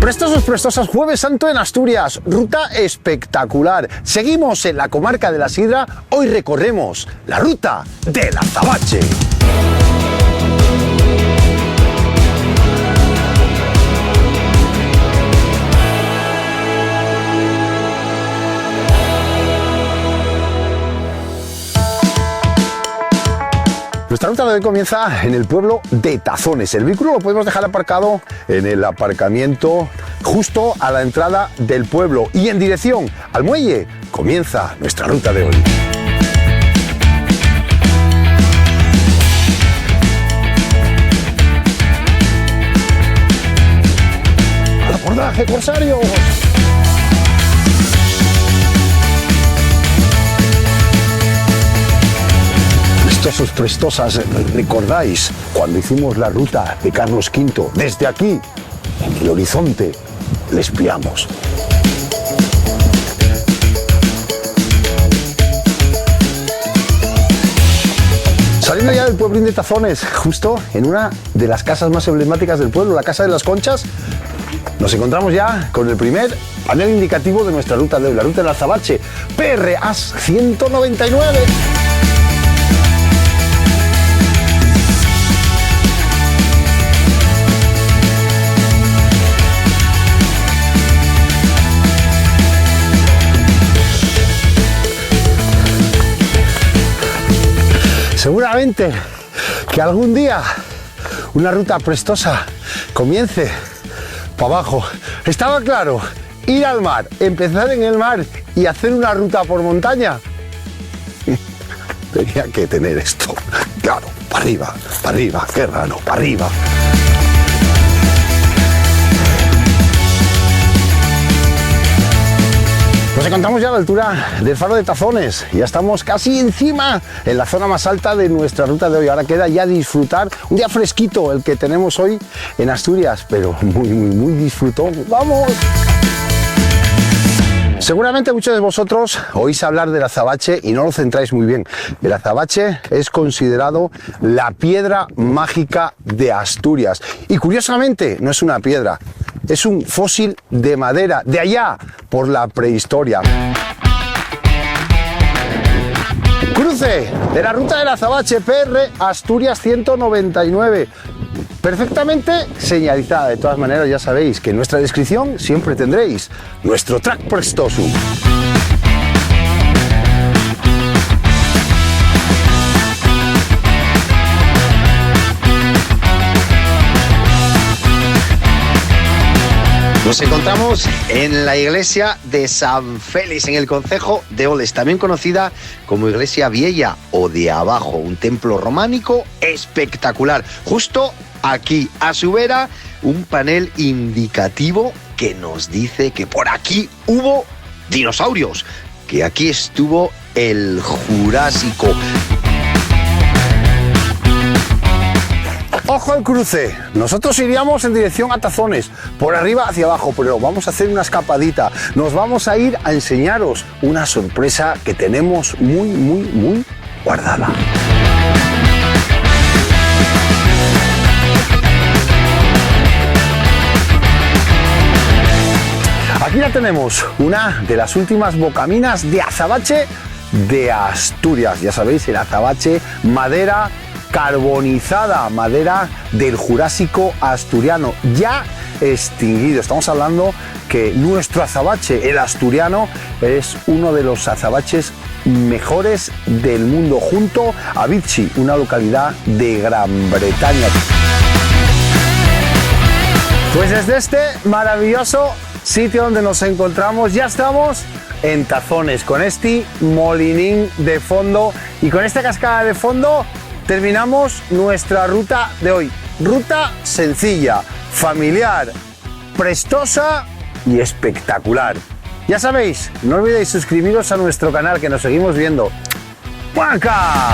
Prestosos, prestosas, Jueves Santo en Asturias, ruta espectacular. Seguimos en la comarca de la Sidra, hoy recorremos la ruta del Azabache. Nuestra ruta de hoy comienza en el pueblo de Tazones. El vehículo lo podemos dejar aparcado en el aparcamiento justo a la entrada del pueblo y en dirección al muelle comienza nuestra ruta de hoy. ¡Al abordaje, corsarios! Prestosos, prestosas, ¿recordáis cuando hicimos la ruta de Carlos V? Desde aquí, en el horizonte, le espiamos. Saliendo ya del pueblín de Tazones, justo en una de las casas más emblemáticas del pueblo, la Casa de las Conchas, nos encontramos ya con el primer panel indicativo de nuestra ruta de hoy, la ruta del Azabache, PRAS 199. Seguramente que algún día una ruta prestosa comience para abajo. Estaba claro, ir al mar, empezar en el mar y hacer una ruta por montaña. Tenía que tener esto, claro, para arriba, qué raro, para arriba. Nos encontramos ya a la altura del faro de Tazones, ya estamos casi encima, en la zona más alta de nuestra ruta de hoy. Ahora queda ya disfrutar, un día fresquito el que tenemos hoy en Asturias, pero muy disfrutón. ¡Vamos! Seguramente muchos de vosotros oís hablar del Azabache y no lo centráis muy bien. El Azabache es considerado la piedra mágica de Asturias y curiosamente no es una piedra. Es un fósil de madera, de allá, por la prehistoria. Cruce de la ruta del Azabache, PR Asturias 199. Perfectamente señalizada. De todas maneras, ya sabéis que en nuestra descripción siempre tendréis nuestro track prestoso. Nos encontramos en la iglesia de San Félix, en el concejo de Oles, también conocida como Iglesia Vieja o de Abajo, un templo románico espectacular. Justo aquí, a su vera, un panel indicativo que nos dice que por aquí hubo dinosaurios, que aquí estuvo el Jurásico. ¡Ojo al cruce! Nosotros iríamos en dirección a Tazones, por arriba hacia abajo, pero vamos a hacer una escapadita. Nos vamos a ir a enseñaros una sorpresa que tenemos muy guardada. Aquí ya tenemos una de las últimas bocaminas de Azabache de Asturias. Ya sabéis, el Azabache, madera carbonizada, madera del Jurásico asturiano, ya extinguido. Estamos hablando que nuestro azabache, el asturiano, es uno de los azabaches mejores del mundo, junto a Vichy, una localidad de Gran Bretaña. Pues desde este maravilloso sitio donde nos encontramos, ya estamos en Tazones, con este molinín de fondo y con esta cascada de fondo. Terminamos nuestra ruta de hoy. Ruta sencilla, familiar, prestosa y espectacular. Ya sabéis, no olvidéis suscribiros a nuestro canal, que nos seguimos viendo. ¡Huanca!